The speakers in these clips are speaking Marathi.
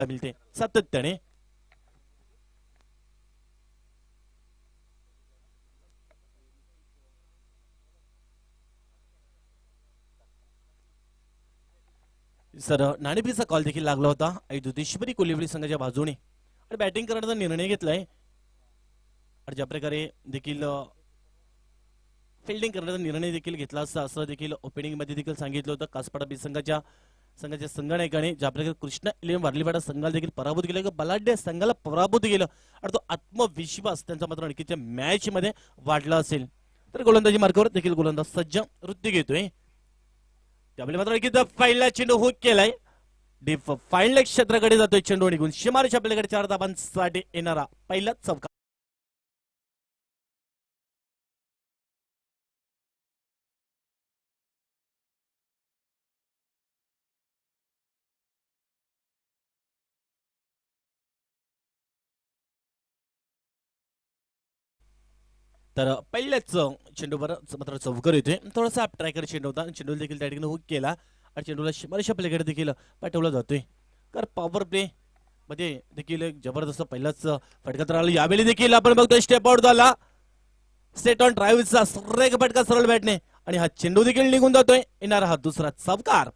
मिळते सातत्याने. सर नाणेफेकीचा कॉल देखील लागला होता आणि दुधेश्वरी कोल्हेवली संघाच्या बाजूने आणि बॅटिंग करण्याचा निर्णय घेतलाय आणि ज्या प्रकारे देखील फिल्डिंग करण्याचा निर्णय देखील घेतला असता असं देखील ओपनिंग मध्ये देखील सांगितलं होतं. कासपाडा बी संघाच्या संघनायकाने ज्या प्रकारे कृष्णा 11 वारलीवाडा संघाला देखील पराभूत केलं, बलाढ्य संघाला पराभूत केलं आणि तो आत्मविश्वास त्यांचा मात्र आणखीच्या मॅच मध्ये वाढला असेल. तर गोलंदाजी मार्गावर देखील गोलंदाज सज्ज वृत्ती घेतोय. त्यामुळे मात्र आणखी पहिला चेंडू हुक केलाय, डीप फाईनल क्षेत्राकडे जातोय चेंडू निघून शिमारच्या आपल्याकडे 4 धावांसाठी येणारा पहिला चौका. तर पहिल्याच चेंडूवर मात्र चौकर येतोय. थोडासा ट्रॅकर चेंडू होता, चेंडू देखील त्या ठिकाणी हुक केला आणि चेंडूला शिमारच्या प्लेकडे देखील पाठवला जातोय. तर पॉवर प्ले मध्ये देखील एक जबरदस्त पहिलाच फटका तर आला. यावेळी देखील आपण बघतोय स्टेप आउट झाला, सेट ऑन ड्राईव्हचा सुरेख फटका सरळ बॅटने आणि हा चेंडू देखील निघून जातोय. येणारा हा दुसरा चौकार.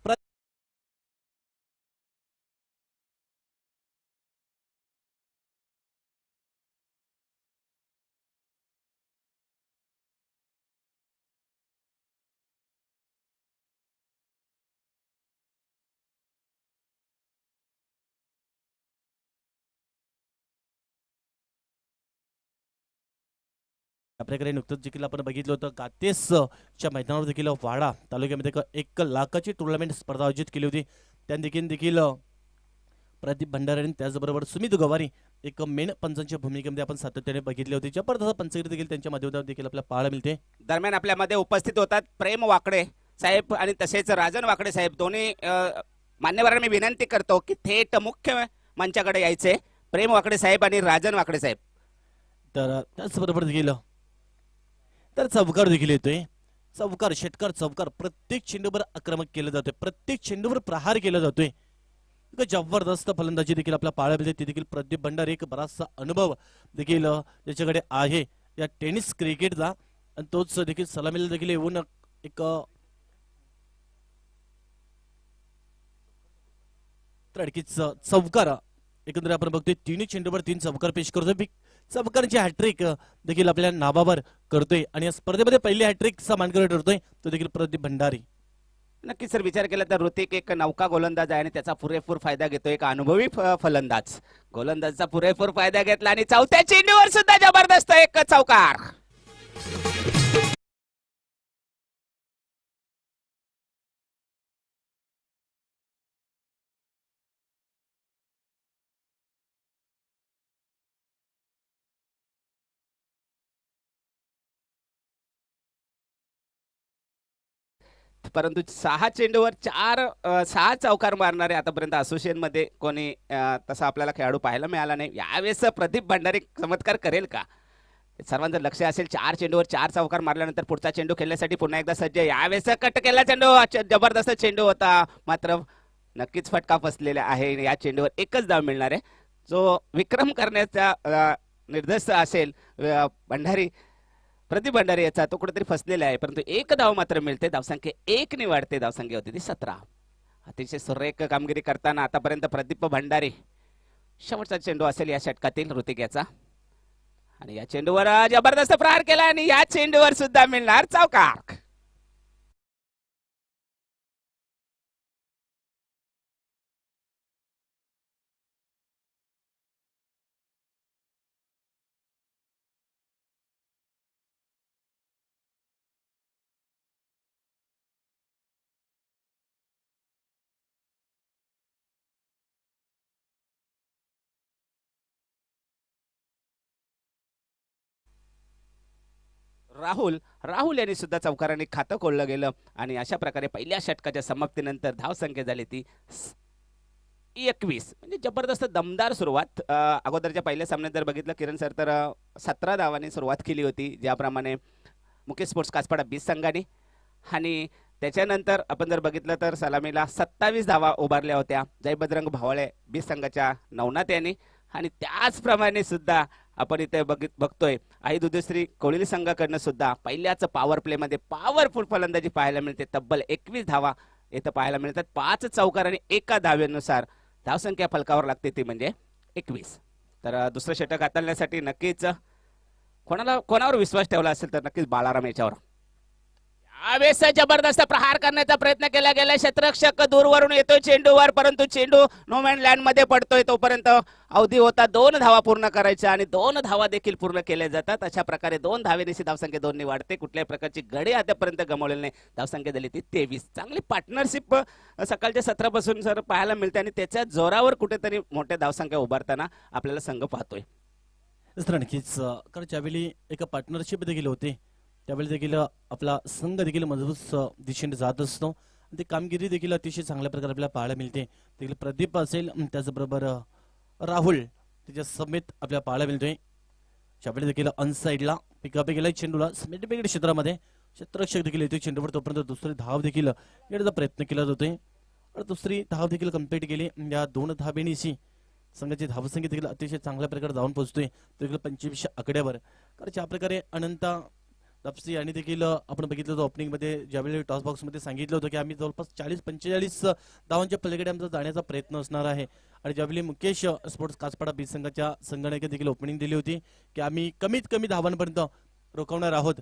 आपल्याकडे नुकतंच देखील आपण बघितलं होतं कातेसच्या मैदानावर देखील वाडा तालुक्यामध्ये 1 लाखाची टुर्नामेंट स्पर्धा आयोजित केली होती. त्या देखील प्रदीप भंडारे आणि त्याचबरोबर सुमित गवारी एक मेन पंचांच्या भूमिकेमध्ये आपण सातत्याने बघितली होती. जबरदस्त पंचगिरी देखील त्यांच्या माध्यमातून देखील आपल्याला पाहायला मिळते. दरम्यान आपल्यामध्ये उपस्थित होतात प्रेम वाकडे साहेब आणि तसेच राजन वाकडे साहेब. दोन्ही मान्यवरांना मी विनंती करतो की थेट मुख्य मंचाकडे यायचे. प्रेम वाकडे साहेब आणि राजन वाकडे साहेब. तर त्याचबरोबर देखील तर चौकार देखील येतोय. चौकार षटकार चौकार प्रत्येक चेंडूवर आक्रमक केलं जातोय, प्रत्येक चेंडूवर प्रहार केला जातोय. जबरदस्त फलंदाजी देखील आपल्या पाहायला मिळते. ते देखील प्रदीप भंडारे एक बराचसा अनुभव देखील ज्याच्याकडे आहे या टेनिस क्रिकेटचा आणि तोच देखील सलामीला देखील येऊन एक तडकीच चौकार एकंदरीत आपण बघतोय. तिन्ही चेंडूवर 3 चौकार पेश करतोय. चौकारांची हॅट्रिक देखील आपल्या नावावर करतोय आणि या स्पर्धेमध्ये पहिली हॅट्रिकचा मानकरी ठरतोय तो देखील प्रदीप भंडारी. नक्की सर विचार केला तर ऋतिक एक नौका गोलंदाज आहे आणि त्याचा पुरेपूर फायदा घेतो. एक अनुभवी फलंदाज गोलंदाजचा पुरेपूर फायदा घेतला आणि चौथ्या चेंडूवर सुद्धा जबरदस्त एक चौकार. परंतु 6 चेंडूवर 6 चौकार मारणारे आतापर्यंत असोसिएशन मध्ये कोणी तसा आपल्याला खेळाडू पाहायला मिळाला नाही. यावेळेस प्रदीप भंडारे चमत्कार करेल का? सर्वांचं लक्ष असेल. 4 चेंडूवर 4 चौकार मारल्यानंतर पुढचा चेंडू खेळण्यासाठी पुन्हा एकदा सज्ज. यावेळेस कट केला चेंडू, जबरदस्त चेंडू होता, मात्र नक्कीच फटका फसलेला आहे. या चेंडूवर एकच धाव मिळणार आहे. जो विक्रम करण्याचा निर्धास्त असेल भंडारी प्रदीप भंडारी याचा तो कुठेतरी फसलेला आहे. परंतु एक धाव मात्र मिळते. धावसंख्या 1 ने वाढते. धावसंख्या होती ती 17. अतिशय सुरेख कामगिरी करताना आतापर्यंत प्रदीप भंडारी. शेवटचा चेंडू असेल या षटकातील ऋतिक याचा आणि या चेंडूवर जबरदस्त प्रहार केला आणि या चेंडूवर सुद्धा मिळणार चौकार. राहुल यांनी सुद्धा चौकाराने खातं खोललं गेलं आणि अशा प्रकारे पहिल्या षटकाच्या समाप्तीनंतर धावसंख्या झाली ती 21. म्हणजे जबरदस्त दमदार सुरुवात. अगोदरच्या पहिल्या सामन्यात जर बघितलं किरण सर तर 17 धावांनी सुरुवात केली होती ज्याप्रमाणे मुकेश स्पोर्ट्स कासपाडा 20 संघाने आणि त्याच्यानंतर आपण जर बघितलं तर सलामीला 27 धावा उभारल्या होत्या जय बजरंग भावळे बी संघाच्या नवनाथ यांनी. आणि त्याचप्रमाणे सुद्धा आपण इथे बघतोय आई दुधश्री कोळी संघाकडनं सुद्धा पहिल्याच पॉवर प्ले मध्ये पॉवरफुल फलंदाजी पाहायला मिळते. तब्बल 21 धावा इथं पाहायला मिळतात. 5 चौकार आणि एका धावेनुसार धावसंख्या फलकावर लागते ती म्हणजे 21. तर दुसरं षटक हाताळण्यासाठी नक्कीच कोणावर विश्वास ठेवला असेल तर नक्कीच बाळाराम याच्यावर. यावेळेस जबरदस्त प्रहार करण्याचा प्रयत्न केला गेला. क्षेत्ररक्षक दूरवरून येतोय चेंडूवर, परंतु चेंडू नो मॅन लँड मध्ये पडतोय. तोपर्यंत अवधी होता 2 धावा पूर्ण करायच्या आणि 2 धावा देखील पूर्ण केल्या जातात. अशा प्रकारे 2 धावेनिशी धावसंख्या 2 ने वाढते. कुठल्याही प्रकारची गडी आतापर्यंत गमावलेली नाही. धावसंख्या झाली ती 23. चांगली पार्टनरशिप सकाळच्या सत्रापासून सर पाहायला मिळते आणि त्याच्या जोरावर कुठेतरी मोठ्या धावसंख्या उभारताना आपल्याला संघ पाहतोय. नक्कीच कारण ज्यावेळी एका पार्टनरशिप देखील होते त्यावेळी देखील आपला संघ देखील मजबूत दिशेने जात असतो. ती कामगिरी देखील अतिशय चांगल्या प्रकारे आपल्याला पाहायला मिळते. देखील प्रदीप असेल त्याचबरोबर राहुल त्याच्या समेत आपल्याला पाहायला मिळतोय. ज्यावेळी देखील अनसाईडला पिकअप गेला चेंडूला समेट क्षेत्रामध्ये क्षेत्ररक्षक देखील येतोय चेंडूवर. तोपर्यंत दुसरी धाव देखील येण्याचा प्रयत्न केला जातोय. दुसरी धाव देखील कंप्लीट केली. या 2 धावेनिशी संघाची धावसंख्या देखील अतिशय चांगल्या प्रकारे जाऊन पोहोचतोय देखील 25 आकड्यावर. कारण ज्या प्रकारे अनंता तपसी यांनी देखील आपण बघितलं होतं ओपनिंग मध्ये ज्यावेळी टॉस बॉक्स मध्ये सांगितलं होतं की आम्ही जवळपास 40-45 धावांच्या पलीकडे आमचा जाण्याचा प्रयत्न असणार आहे. आणि ज्यावेळी मुकेश स्पोर्ट्स कासपाडा बी संघाच्या संघाने देखील ओपनिंग दिली होती की आम्ही कमीत कमी धावांपर्यंत रोखवणार आहोत.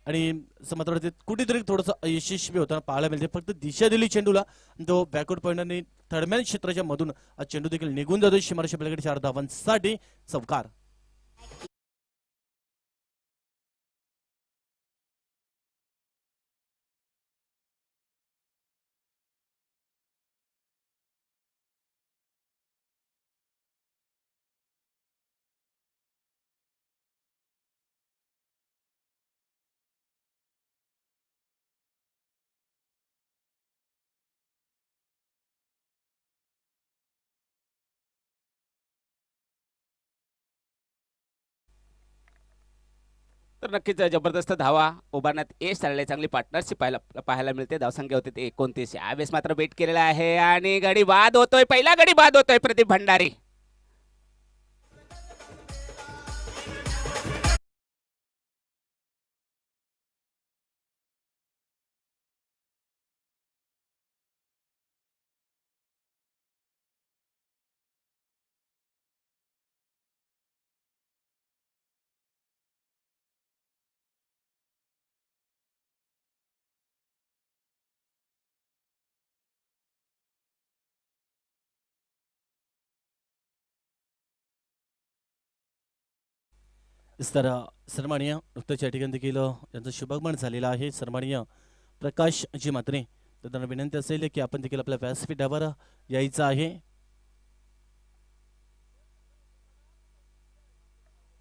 आणि मात्र कुठेतरी थोडंसं यशस्वी होताना पाहायला मिळते. फक्त दिशा दिली चेंडूला, तो बॅकवर्ड पॉइंटने थर्डमॅन क्षेत्राच्या मधून चेंडू देखील निघून जातो सीमारेषा पलीकडे 4 धावांसाठी चौकार. तर नक्कीच जबरदस्त धावा उभारण्यात यश आलेले. चांगली पार्टनरशिप पाहायला मिळते. धावसंख्या होती ते 29. यावेळेस मात्र बेट केलेला आहे आणि गडी बाद होतोय. पहिला गडी बाद होतोय प्रदीप भंडारी. तर सन्माननीय नुकतंच या ठिकाणी देखील यांचं शुभागमन झालेलं आहे. सन्माननीय प्रकाश जी मात्रे, तर त्यांना विनंती असेल की आपण देखील आपल्या व्यासपीठावर यायचं आहे.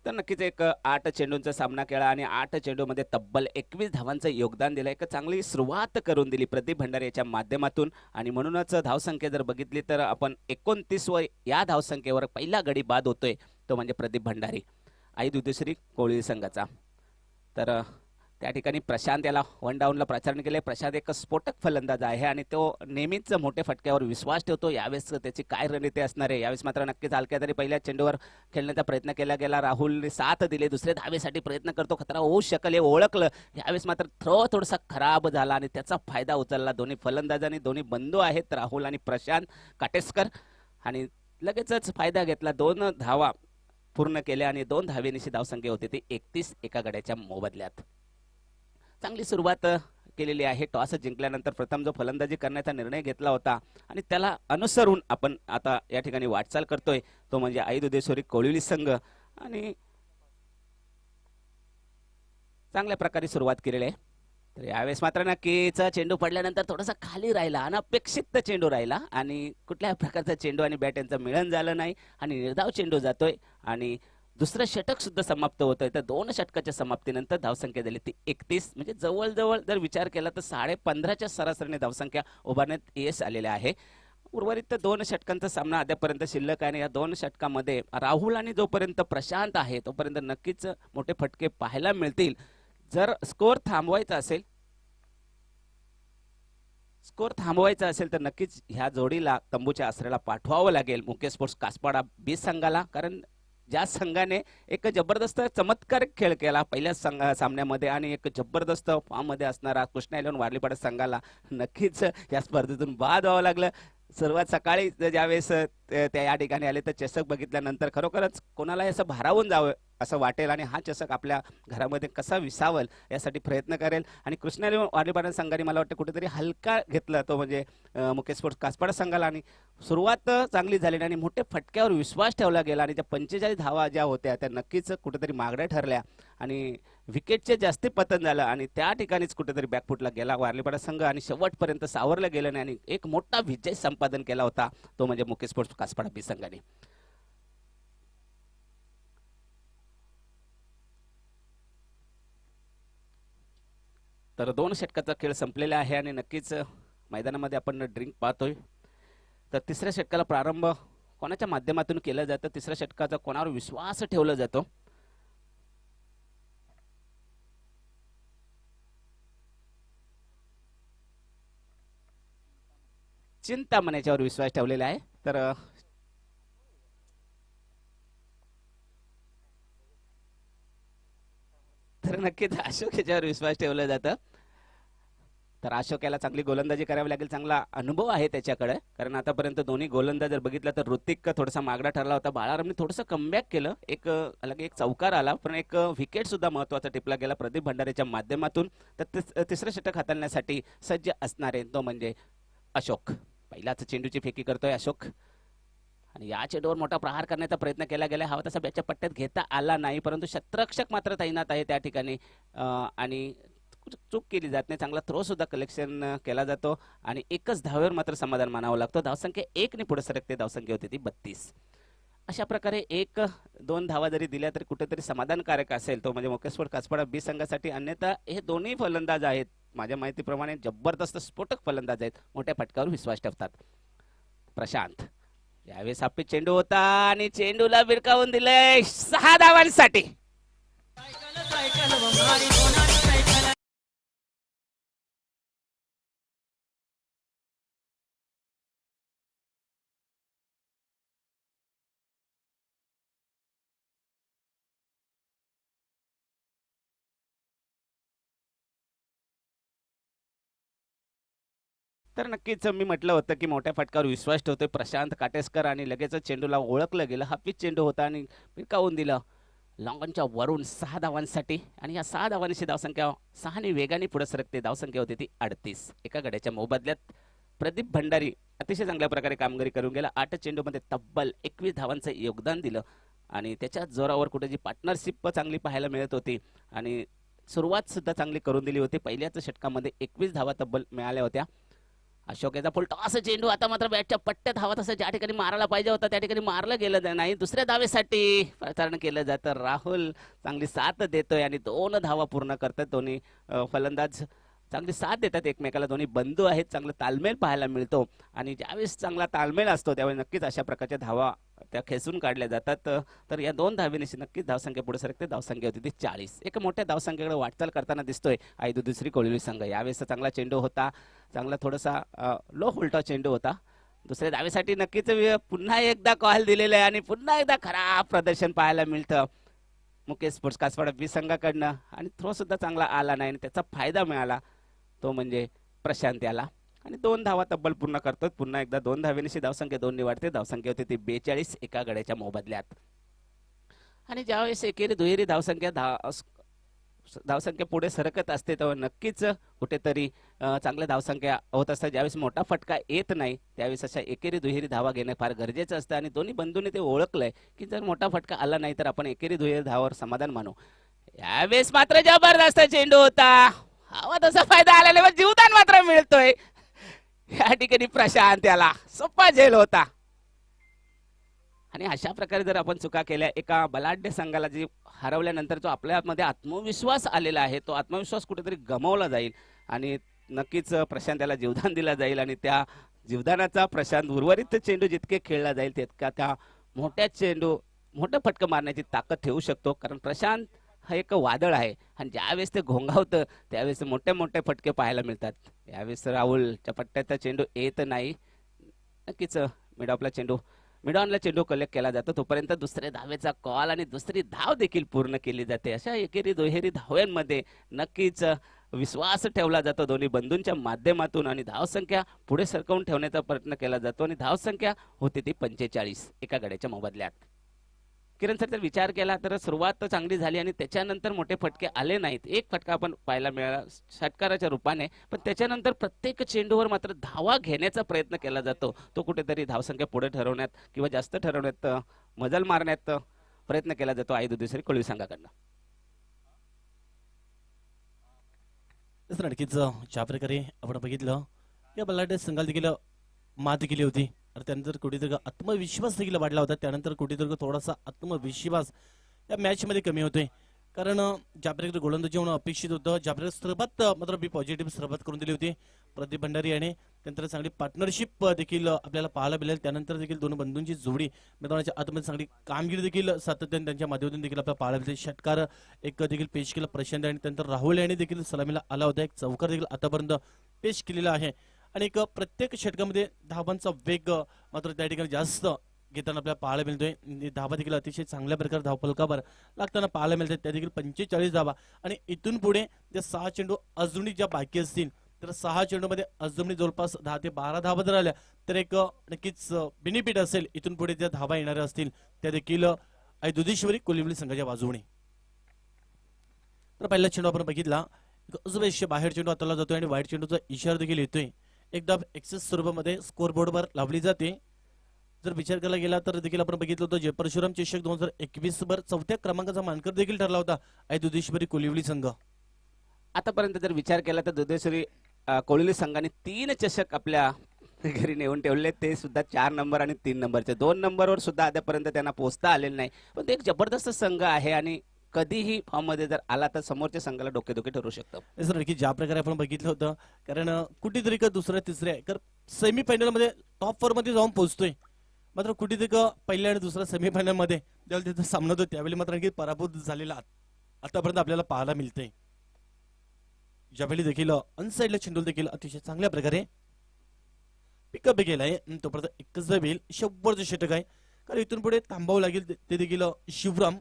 तर नक्कीच एक 8 चेंडूंचा सामना केला आणि 8 चेंडूमध्ये तब्बल 21 धावांचं योगदान दिलं. एक चांगली सुरुवात करून दिली प्रदीप भंडारी याच्या माध्यमातून. आणि म्हणूनच धावसंख्या जर बघितली तर आपण 29 वर या धावसंख्येवर पहिला गडी बाद होतोय तो म्हणजे प्रदीप भंडारी आई दुधश्री कोळी संघाचा. तर त्या ठिकाणी प्रशांत याला 1 डाऊनला प्रचारण केले. प्रशांत एक स्फोटक फलंदाज आहे आणि तो नेहमीच मोठ्या फटक्यावर विश्वास ठेवतो. यावेळेस त्याची काय रणनीती असणार आहे. यावेळेस मात्र नक्कीच हलक्या तरी पहिल्या चेंडूवर खेळण्याचा प्रयत्न केला गेला. राहुलने साथ दिले. दुसऱ्या धावेसाठी प्रयत्न करतो. खतरा होऊ शकेल हे ओळखलं. यावेळेस मात्र थ्रो थोडासा खराब झाला आणि त्याचा फायदा उचलला दोन्ही फलंदाजांनी. दोन्ही बंधू आहेत राहुल आणि प्रशांत काटेस्कर आणि लगेचच फायदा घेतला. 2 धावा पूर्ण केल्या आणि 2 धावेनिशी धावसंख्या होती ती 31 एका गड्याच्या मोबदल्यात. चांगली सुरुवात केलेली आहे. टॉस जिंकल्यानंतर प्रथम जो फलंदाजी करण्याचा निर्णय घेतला होता आणि त्याला अनुसरून आपण आता या ठिकाणी वाटचाल करतोय तो म्हणजे आई दुधेश्वरी कोळी संघ. आणि चांगल्या प्रकारे सुरुवात केलेली आहे. तर यावेळेस मात्र नक्कीच चेंडू पडल्यानंतर थोडासा खाली राहिला, अनपेक्षित चेंडू राहिला आणि कुठल्याही प्रकारचा चेंडू आणि बॅट यांचं मिळन झालं नाही आणि निर्धाव चेंडू जातोय आणि दुसरं षटक सुद्धा समाप्त होतंय. तर 2 षटकाच्या समाप्तीनंतर धावसंख्या झाली ती 31. म्हणजे जवळजवळ जर विचार केला तर 15.5च्या सरासरीने धावसंख्या उभारण्यात यश आलेले आहे. उर्वरित 2 षटकांचा सामना अद्यापर्यंत शिल्लक आहे. या 2 षटकामध्ये राहुल आणि जोपर्यंत प्रशांत आहे तोपर्यंत नक्कीच मोठे फटके पाहायला मिळतील. जर स्कोअर थांबवायचा असेल स्कोर थांबवायचा असेल तर नक्कीच ह्या जोडीला तंबूच्या आसऱ्याला पाठवावं लागेल मुकेश स्पोर्ट्स कासपाडा बी संघाला, कारण ज्या संघाने एक जबरदस्त चमत्कारिक खेळ केला पहिल्या सामन्यामध्ये आणि एक जबरदस्त फॉर्ममध्ये असणारा कृष्णा इलेव्हन वारलीपाडा संघाला नक्कीच या स्पर्धेतून बाद व्हावं लागलं. सर्वात सकाळी ज्यावेळेस त्या या ठिकाणी आले तर चषक बघितल्यानंतर खरोखरच कोणालाही असं भारावून जावं असं वाटेल आणि हा चषक आपल्या घरामध्ये कसा विसावल यासाठी प्रयत्न करेल. आणि कृष्णा इलेव्हन वारलीपाडा संघाने मला वाटतं कुठेतरी हलका घेतला तो म्हणजे मुकेश स्पोर्ट्स कासपाडा संघाला, आणि सुरुवात चांगली झाली आणि मोठ्या फटक्यावर विश्वास ठेवला गेला आणि त्या 45 धावा ज्या होत्या त्या नक्कीच कुठेतरी मागड्या ठरल्या आणि विकेटचे जास्ती पतन झालं आणि त्या ठिकाणीच कुठेतरी बॅकफुटला गेला वारलीपाडा संघ आणि शेवटपर्यंत सावरलं गेलं नाही आणि एक मोठा विजय संपादन केला होता तो म्हणजे मुकेश स्पोर्ट्स कासपाडा बी संघाने. तर 2 षटकाचा खेळ संपलेला आहे आणि नक्कीच मैदानामध्ये आपण ड्रिंक पाहतोय. तर तिसऱ्या षटकाला प्रारंभ कोणाच्या माध्यमातून केलं जातं, तिसऱ्या षटकाचा कोणावर विश्वास ठेवला जातो. चिंतामण याच्यावर विश्वास ठेवलेला आहे. तर नक्कीच अशोक याच्यावर विश्वास ठेवला जातं. तर अशोक याला चांगली गोलंदाजी करावी लागेल, चांगला अनुभव आहे त्याच्याकडे, कारण आतापर्यंत दोन्ही गोलंदाज जर बघितलं तर ऋतिक थोडासा मागडा ठरला होता, बाळारामने थोडंसं कमबॅक केलं, अलग एक चौकार आला पण एक विकेट सुद्धा महत्वाचा टिपला गेला प्रदीप भंडारेच्या माध्यमातून. तर तिसरं षटक हाताळण्यासाठी सज्ज असणारे तो म्हणजे अशोक. पहिलाच चेंडूची फेकी करतोय अशोक आणि या चेंडूवर मोठा प्रहार करण्याचा प्रयत्न केला गेला, हवा तसा बॅटच्या पट्ट्यात घेता आला नाही, परंतु क्षेत्ररक्षक मात्र तैनात आहे त्या ठिकाणी आणि चूक केली जात नाही. चांगला थ्रो सुद्धा कलेक्शन केला जातो आणि एकच धावेवर मात्र समाधान मानावं लागतं. धावसंख्या 1 ने पुढे सरकते, धावसंख्या होती ती 32. अशा प्रकारे 1-2 धावा जरी दिल्या तरी कुठेतरी समाधानकारक असेल तो म्हणजे मुकेश स्पोर्ट्स कासपाडा बी संघासाठी. अन्यथा हे दोन्ही फलंदाज आहेत माझ्या माहितीप्रमाणे जबरदस्त स्फोटक फलंदाज आहेत, मोठ्या फटकावर विश्वास ठेवतात. प्रशांत यावेळेस आपली चेंडू होता आणि चेंडूला भिरकावून दिलंय 6 धावांसाठी. तर नक्कीच मी म्हटलं होतं की मोठ्या फटकावर विश्वास ठेवतोय प्रशांत काटेस्कर आणि लगेच चेंडूला ओळखलं गेलं. हा पिच चेंडू होता आणि भिरकावून दिलं लॉंगॉनच्या वरून 6 धावांसाठी आणि या 6 धावांची धावसंख्या 6 ने वेगाने पुढे सरकते, धावसंख्या होती ती 38. एका गड्याच्या मोबदल्यात प्रदीप भंडारी अतिशय चांगल्या प्रकारे कामगिरी करून गेला. 8 चेंडूमध्ये तब्बल 21 धावांचं योगदान दिलं आणि त्याच्या जोरावर कुठे जी पार्टनरशिप चांगली पाहायला मिळत होती आणि सुरुवात सुद्धा चांगली करून दिली होती. पहिल्याच षटकामध्ये 21 धावा तब्बल मिळाल्या होत्या. अशोक याचा फुल टॉस चेंडू आता मात्र बॅटच्या पट्ट्यात हवा तसं ज्या ठिकाणी मारायला पाहिजे होता त्या ठिकाणी मारलं गेलं नाही. दुसऱ्या धावेसाठी प्रसारण केलं जातं. राहुल चांगली साथ देतोय आणि 2 धावा पूर्ण करतात. दोन्ही फलंदाज चांगली साथ देतात एकमेकाला, दोन्ही बंधू आहेत, चांगला तालमेल पाहायला मिळतो आणि ज्यावेळेस चांगला तालमेल असतो त्यावेळेस नक्कीच अशा प्रकारच्या धावा त्या खेचून काढल्या जातात. तर या 2 धावेनिशी नक्कीच धावसंख्या पुढे सरकते, धावसंख्या होती ती 40. एक मोठ्या धावसंख्येकडे वाटचाल करताना दिसतोय आयदू दुसरी कोळी संघ. यावेळेस चांगला चेंडू होता, चांगला थोडासा लो उलटा चेंडू होता. दुसऱ्या धावेसाठी नक्कीच पुन्हा एकदा कॉल दिलेला आहे आणि पुन्हा एकदा खराब प्रदर्शन पाहायला मिळतं मुकेश स्पोर्ट्स कासपाडा बी संघाकडनं आणि थ्रो सुद्धा चांगला आला नाही आणि त्याचा फायदा मिळाला तो म्हणजे प्रशांत याला आणि 2 धावा तब्बल पूर्ण करतो. पुन्हा एकदा 2 धावेनिशी धावसंख्या 2 ने वाढते, धावसंख्या होती ती 42 एका गड्याच्या मोबदल्यात. आणि ज्यावेळेस एकेरी दुहेरी धावसंख्या पुढे सरकत असते तेव्हा नक्कीच कुठेतरी चांगल्या धावसंख्या होत असतात. ज्यावेळेस मोठा फटका येत नाही त्यावेळेस अशा एकेरी दुहेरी धावा घेणं फार गरजेचं असतं आणि दोन्ही बंधूंनी ते ओळखलंय की जर मोठा फटका आला नाही तर आपण एकेरी दुहेरी धावावर समाधान मानू. यावेळेस मात्र जबरदस्त चेंडू होता, हवा तसा फायदा आला नाही, जीवदान मात्र मिळतोय या ठिकाणी. प्रशांत याला सोपा झेल होता आणि अशा प्रकारे जर आपण चुका केल्या एका बलाढ्य संघाला जी हरवल्यानंतर जो आपल्यामध्ये आत्मविश्वास आलेला आहे तो आत्मविश्वास कुठेतरी गमावला जाईल आणि नक्कीच प्रशांत याला जीवदान दिला जाईल आणि त्या जीवदानाचा प्रशांत उर्वरित चेंडू जितके खेळला जाईल तितका त्या मोठ्या फटकं मारण्याची ताकद ठेवू शकतो, कारण प्रशांत हा एक वादळ आहे आणि ज्यावेळेस ते घोंघावतं त्यावेळेस मोठे मोठे फटके पाहायला मिळतात. यावेळेस राहुलच्या पट्ट्याचा चेंडू येत नाही. नक्कीच मिडॉनला चेंडू कलेक्ट केला जातो तोपर्यंत दुसऱ्या धावेचा कॉल आणि दुसरी धाव देखील पूर्ण केली जाते. अशा एकेरी दुहेरी धाव्यांमध्ये नक्कीच विश्वास ठेवला जातो दोन्ही बंधूंच्या माध्यमातून आणि धावसंख्या पुढे सरकवून ठेवण्याचा प्रयत्न केला जातो आणि धावसंख्या होती ती 45 एका गड्याच्या मोबदल्यात. किरण सर जर विचार केला तर सुरुवात तर चांगली झाली आणि त्याच्यानंतर मोठे फटके आले नाहीत. एक फटका आपण पाहायला मिळाला षटकाराच्या रूपाने, पण त्याच्यानंतर प्रत्येक चेंडूवर मात्र धावा घेण्याचा प्रयत्न केला जातो. तो कुठेतरी धावसंख्या पुढे ठरवण्यात किंवा जास्त ठरवण्यात मजल मारण्यात प्रयत्न केला जातो आई दुधेश्वरी कोळी संघाकडनं. नक्कीच ज्या प्रकारे आपण बघितलं या बलाढ्य संघाला देखील मात केली होती आणि त्यानंतर कुठेतरी आत्मविश्वास देखील वाढला होता. त्यानंतर कुठेतरी थोडासा आत्मविश्वास या मॅच मध्ये कमी होतोय, कारण ज्या प्रकारे गोलंदाजी होणं अपेक्षित होतं, ज्या प्रकारे सुरुवात मात्र बी पॉझिटिव्ह सुरुवात करून दिली होती प्रदीप भंडारी आणि त्यानंतर चांगली पार्टनरशिप देखील आपल्याला पाहायला मिळेल. त्यानंतर देखील दोन बंधूंची जोडी मैदानाच्या आतमध्ये चांगली कामगिरी देखील सातत्याने त्यांच्या माध्यमातून देखील आपल्याला पाहायला मिळते. षटकार एक देखील पेश केला प्रशांत आणि त्यानंतर राहुल यांनी देखील सलामीला आला होता. एक चौकार देखील आतापर्यंत पेश केलेला आहे आणि एक प्रत्येक षटकामध्ये धावांचा वेग मात्र त्या ठिकाणी जास्त घेताना आपल्याला पाहायला मिळतोय. धावा देखील अतिशय चांगल्या प्रकारे धावफलकावर लागताना पाहायला मिळते. त्या देखील 45 धावा आणि इथून पुढे जे 6 चेंडू अजूनही ज्या बाकी असतील तर 6 चेंडूमध्ये अजूनही जवळपास 10 ते 12 धावा जर आल्या तर एक नक्कीच बेनिफिट असेल. इथून पुढे ज्या धावा येणाऱ्या असतील त्या देखील आई दुधेश्वरी कोलिवली संघाच्या बाजूने. तर पहिला चेंडू आपण बघितला उजव्या बाहेर चेंडू हाताला जातोय आणि वाईट चेंडूचा इशारा देखील येतोय. एकदा एक्सेस स्वरूपामध्ये स्कोर बोर्डवर लावली जाते. जर विचार करायला गेला तर देखील आपण बघितलं होतं जय परशुराम चषक 2021 वर 4थ्या क्रमांकाचा मानकर देखील ठरला होता आई दुधेश्वरी कोलिवली संघ. आतापर्यंत जर विचार केला तर दुधेश्वरी कोळी संघाने 3 चषक आपल्या घरी नेऊन ठेवले, ते सुद्धा 4 नंबर आणि 3 नंबरचे. 2 नंबरवर सुद्धा आतापर्यंत त्यांना पोहोचता आलेलं नाही, पण ते एक जबरदस्त संघ आहे आणि कधीही फॉर्म मध्ये जर आला तर समोरच्या संघाला डोकेदुखी ठरू शकतं. सर की ज्या प्रकारे आपण बघितलं होतं, कारण कुठेतरी का दुसऱ्या तिसऱ्या सेमी फायनल मध्ये टॉप 4 मध्ये जाऊन पोहोचतोय, मात्र कुठेतरी पहिल्या आणि दुसऱ्या सेमी फायनल मध्ये ज्यावेळी त्याचा सामना होतो त्यावेळी मात्र आणखी पराभूत झालेला आतापर्यंत आपल्याला पाहायला मिळते. ज्यावेळी देखील अनसाइडला चेंडू देखील अतिशय चांगल्या प्रकारे पिकअप केलाय. तोपर्यंत एकच होईल शेवटचं षटक आहे, कारण इथून पुढे थांबावं लागेल ते देखील शिवराम.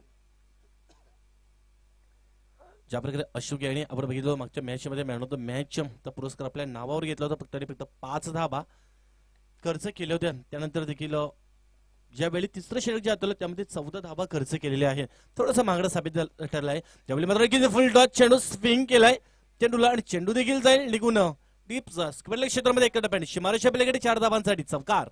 ज्या प्रकारे अशोक यांनी आपण बघितलं मागच्या मॅच मध्ये मॅन ऑफ द मॅच चा पुरस्कार आपल्या नावावर घेतला होता. फक्त आणि फक्त 5 धावा खर्च केले होते. त्यानंतर देखील ज्यावेळी तिसरं षटक जे हातवलं त्यामध्ये 14 धावा खर्च केलेले आहे. थोडासा महागडा साबित ठरला आहे. त्यावेळी मात्र फुल टॉच चेंडू स्विंग केलाय चेंडूला आणि चेंडू देखील जाईल निघून डीप स्क्वेअर क्षेत्रामध्ये एक टप्प्याने शिमारेच्या पलीकडे 4 धावांसाठी चौकार.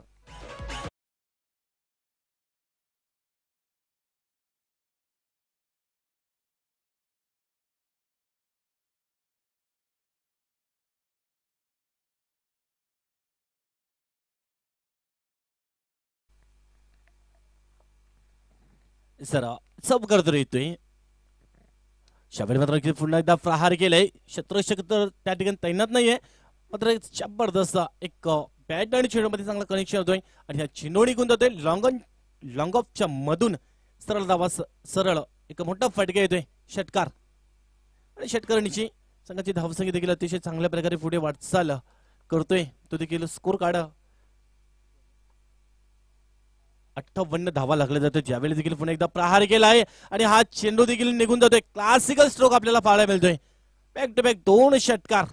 सर चौकार तर येतोय. शाबेर मात्र पुन्हा एकदा प्रहार केलाय. शत्रुरक्षक तर त्या ठिकाणी तैनात नाहीये, मात्र जबरदस्त एक बॅट आणि चेंडूमध्ये चांगला कनेक्शन होतोय आणि ह्या चेंडू निघून जातोय लॉंग ऑफच्या मधून. सरळ धावा सरळ एक मोठा फटका येतोय षटकार आणि षटकारणीची संघाची धावसंख्या देखील अतिशय चांगल्या प्रकारे पुढे वाटचाल करतोय. तो देखील स्कोर कार्ड 58 धावा लागले जातो. ज्यावेळी देखील पुन्हा एकदा प्रहार केला आहे आणि हा चेंडू देखील निघून जातोय. क्लासिकल स्ट्रोक आपल्याला पाहायला मिळतोय. बॅक टू बॅक 2 षटकार.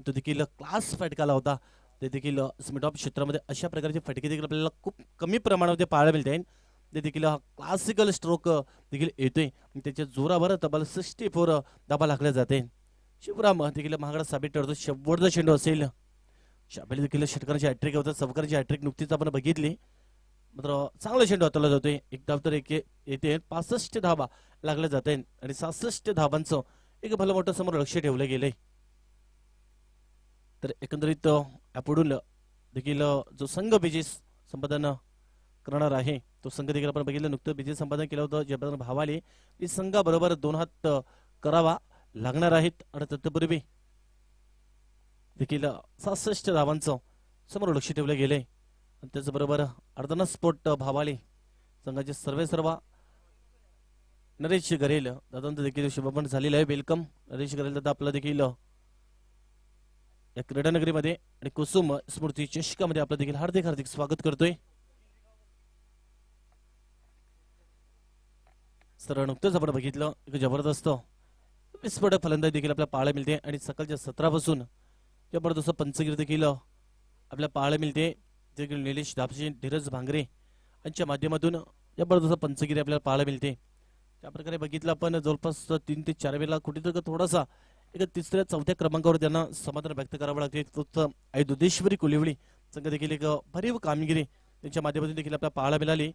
तो देखील क्लास फटकाला होता. ते देखील स्मिटॉप क्षेत्रामध्ये अशा प्रकारचे फटके देखील आपल्याला खूप कमी प्रमाणामध्ये पाहायला मिळते. ते देखील क्लासिकल स्ट्रोक देखील येतोय. त्याच्या जोरावर तब्बल 64 धावा लागल्या जाते. शिवराम देखील महागडा साबित ठरतो. शेवटचा चेंडू असेल. शाबेल देखील षटकाराची हॅट्रिक होतात. चौकाराची हॅट्रिक नुकतीच आपण बघितली, मात्र चांगला चेंडू हाताला जातोय. एक धाव तर येते. 65 धावा लागल्या जाते आणि 66 धावांचं एक भलं मोठं समोर लक्ष ठेवलं गेलंय. तर एकंदरीत यापुढून देखील जो संघ विजय संपादन करणार आहे. तो संघ देखील आपण बघितलं नुकतं विजय संपादन केलं होतं जयप्रताप भावाले. ही संघाबरोबर 2 हात करावा लागणार आहेत आणि तत्पूर्वी देखील 66 धावांचं समोर लक्ष ठेवलं गेले. आणि त्याचबरोबर अर्धना स्पोर्ट भावाले संघाचे सर्व नरेश गरेल दादांचं देखील शुभमन झालेलं आहे. वेलकम नरेश गरेल दादा आपलं देखील या क्रीडानगरीमध्ये आणि कुसुम स्मृती चषकामध्ये आपलं देखील हार्दिक हार्दिक स्वागत करतोय. सर नुकतंच आपण बघितलं एक जबरदस्त विस्फोटक फलंदाजी देखील आपल्याला पाहायला मिळते आणि सकाळच्या 17 पासून जबरदस्त पंचगिरी देखील आपल्याला पाहायला मिळते. देखील निलेश दापशे धीरज भांगरे यांच्या माध्यमातून जबरदस्त पंचगिरी आपल्याला पाहायला मिळते. त्या प्रकारे बघितलं आपण जवळपास 3 ते 4 वेळेला कुठेतरी थोडासा एक तिसऱ्या चौथ्या क्रमांकावर त्यांना समाधान व्यक्त करावं लागते. तोच आई दुधेश्वरी कोलिवली संघ देखील एक भरीव कामगिरी त्यांच्या माध्यमातून देखील आपल्याला पाहायला मिळाली.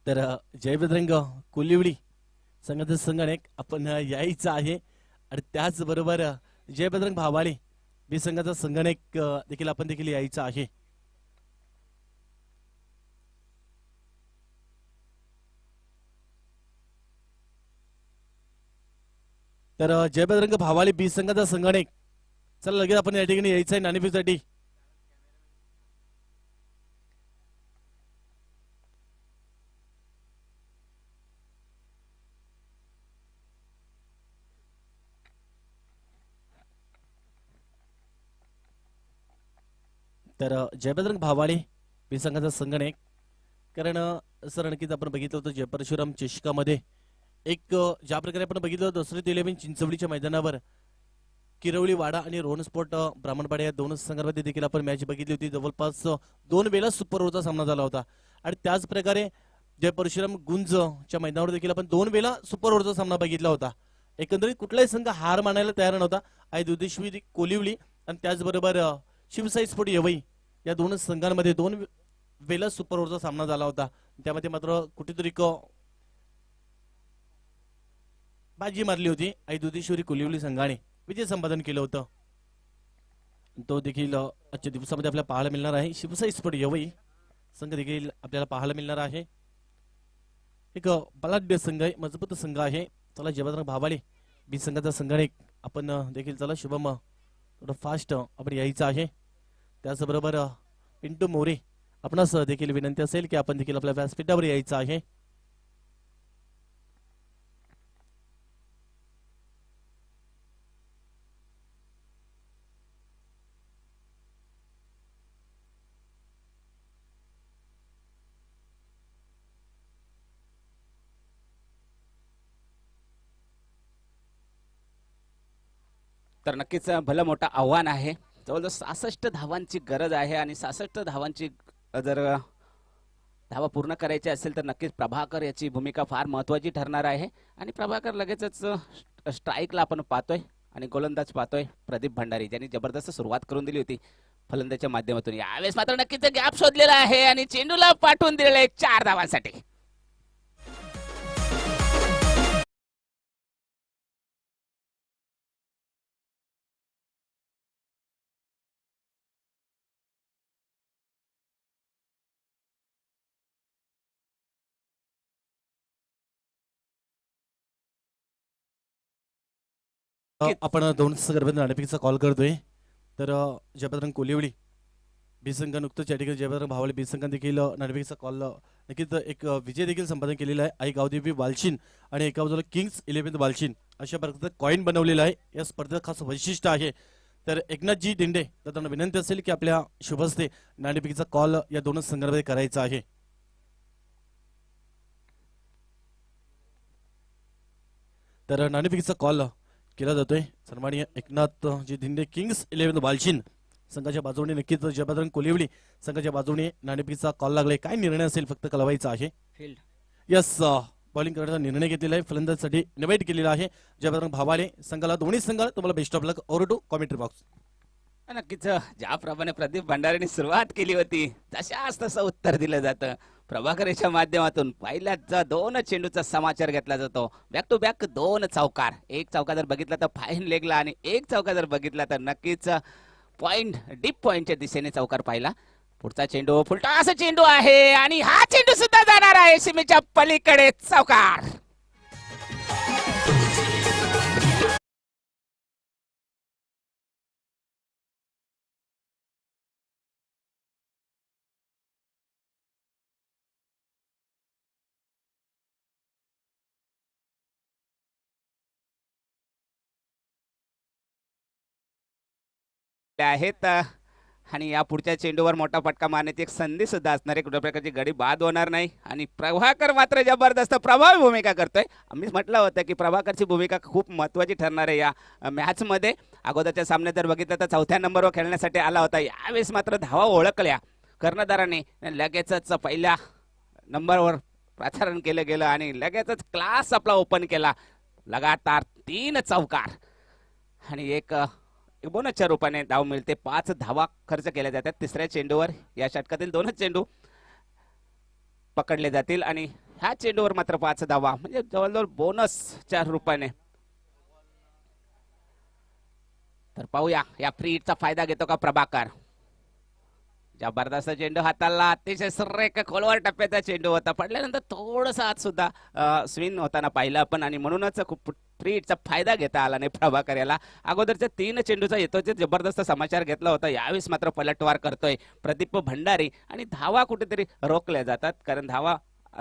तर जयबजरंग कोलिवली संघाचा संघटक आपण यायचं आहे आणि त्याचबरोबर जयबजरंग भावाळे बी संघाचा संघटक देखील आपण देखील यायचं आहे. तर जयबजरंग भावाळे बी संघाचा संघटक चला लगेच आपण या ठिकाणी यायचं आहे नाणेफेकीसाठी. तर जयबजरंग भावाळे बी संघाचा संघटक कारण सर नक्कीच आपण बघितलं होतं जय परशुराम चषकामध्ये एक ज्या प्रकारे आपण बघितलं होतं दसरे 11 चिंचवडीच्या मैदानावर किरवली वाडा आणि रोहन स्पोर्ट ब्राह्मणपाडा या दोन संघांमध्ये देखील आपण मॅच बघितली होती. जवळपास 2 वेळा सुपर ओव्हरचा सामना झाला होता आणि त्याच प्रकारे जय परशुराम गुंजच्या मैदानावर देखील आपण 2 वेळा सुपर ओव्हरचा सामना बघितला होता. एकंदरीत कुठलाही संघ हार मानायला तयार नव्हता. आई दुधेश्वरी कोलिवली आणि त्याचबरोबर शिवसाई स्पोर्ट येवई या दोन संघांमध्ये 2 वेळा सुपर ओव्हरचा सामना झाला होता. त्यामध्ये मात्र कुठेतरी बाजी मारली होती. आई दुधेश्वरी कोलिवली संघाने विजय संपादन केलं होतं. तो देखील आजच्या दिवसामध्ये आपल्याला पाहायला मिळणार आहे. शिवसाई स्पोर्ट येवई संघ देखील आपल्याला पाहायला मिळणार आहे. एक बलाढ्य संघ आहे, मजबूत संघ आहे. चला जयबजरंग भावाळे बी संघाचा संघटक आपण देखील चला शुभम थोडं फास्ट आपण यायचं आहे. त्याचबरोबर पिंटू मोरे आपणास देखील विनंती असेल की आपण देखील आपल्या व्यासपीठावर यायचं आहे. तर नक्कीच भलं मोठं आव्हान आहे. जवळजवळ 66 धावांची गरज आहे आणि 66 धावांची जर धावा पूर्ण करायची असेल तर नक्कीच प्रभाकर याची भूमिका फार महत्त्वाची ठरणार आहे. आणि प्रभाकर लगेचच स्ट्राईकला आपण पाहतोय आणि गोलंदाज पाहतोय प्रदीप भंडारी ज्यांनी जबरदस्त सुरुवात करून दिली होती फलंदाच्या माध्यमातून. यावेळेस मात्र नक्कीच गॅप शोधलेला आहे आणि चेंडूला पाठवून दिलेला आहे 4 धावांसाठी. आपण 2 संघांमध्ये नाणेफेकीचा कॉल करतोय. तर जयबजरंग कोलिवली बी संघ नुकतंच या ठिकाणी जयबजरंग भावाले बी संघाने देखील नाणेफेकीचा कॉल नक्कीच एक विजय देखील संपादन केलेला आहे. आई गावदेवी बालशीन आणि एका बाजूला किंग्स 11 बालशीन अशा प्रकारचं कॉईन बनवलेलं आहे. या स्पर्धेचं खास वैशिष्ट्य आहे. तर एकनाथजी दिंडे त्यांना विनंती असेल की आपल्या शुभस्ते नाणेफेकीचा कॉल या 2 संघांमध्ये करायचा आहे. तर नाणेफेकीचा कॉल केला जातोय. सन्माननीय एकनाथ जी दिंडे किंग्स 11 बालशीन संघाच्या बाजूने नक्कीच जयबजरंग कोलिवली संघाच्या बाजूने नाणेफेकीचा कॉल लागलाय. काय निर्णय असेल फक्त कळवायचा आहे. फील्ड यस बॉलिंग करण्याचा निर्णय घेतलेला आहे. फलंदाजसाठी इन्व्हाइट केलेला आहे जयभद्रंग भावाले संघाला. दोन्ही संघाला तुम्हाला best of luck. Over to commentary box. नक्कीच ज्याप्रमाणे प्रदीप भंडारेने सुरुवात केली होती तशाच तसं उत्तर दिलं जातं. प्रभाकरच्या माध्यमातून पहिल्याच 2 चेंडूचा समाचार घेतला जातो. बॅक टू बॅक 2 चौकार. एक चौका जर बघितला तर फाईन लेगला आणि एक चौका जर बघितला तर नक्कीच पॉइंट डीप पॉइंटच्या दिशेने चौकार पाहिला. पुढचा चेंडू फुलटॉस चेंडू आहे आणि हा चेंडू सुद्धा जाणार आहे सीमेच्या पलीकडे. चौकार. आहेत आणि या पुढच्या चेंडूवर मोठा फटका मारण्याची एक संधी सुद्धा असणार आहे. कुठल्या प्रकारची गडी बाद होणार नाही आणि प्रभाकर मात्र जबरदस्त प्रभावी भूमिका करतोय. आम्हीच म्हटलं होतं की प्रभाकरची भूमिका खूप महत्त्वाची ठरणार आहे या मॅच मध्ये. अगोदरच्या सामन्यात जर बघितलं तर 4थ्या नंबरवर खेळण्यासाठी आला होता. यावेळेस मात्र धावा ओळखल्या कर्णधाराने. लगेचच पहिल्या नंबरवर प्रसारण केलं गेलं आणि लगेचच क्लास आपला ओपन केला. लगातार 3 चौकार आणि एक बोनसच्या रूपाने धाव मिळते. 5 धावा खर्च केल्या जातात तिसऱ्या चेंडूवर. या षटकातील 2च चेंडू पकडले जातील आणि ह्या चेंडूवर मात्र 5 धावा म्हणजे जवळजवळ बोनसच्या रूपाने. तर पाहूया या फ्री हिटचा फायदा घेतो का प्रभाकर. जबरदस्त चेंडू हाताला. अतिशय सुरेख खोलवर टप्प्याचा चेंडू होता. पडल्यानंतर थोडंसं आत सुद्धा स्विंग होताना पाहिलं आपण आणि म्हणूनच खूप फ्री हिटचा फायदा घेता आला नाही प्रभाकर याला. अगोदरच्या 3 चेंडूचा येतोय जबरदस्त समाचार घेतला होता. यावेळेस मात्र पलटवार करतोय प्रदीप भंडारी आणि धावा कुठेतरी रोखल्या जातात. कारण धावा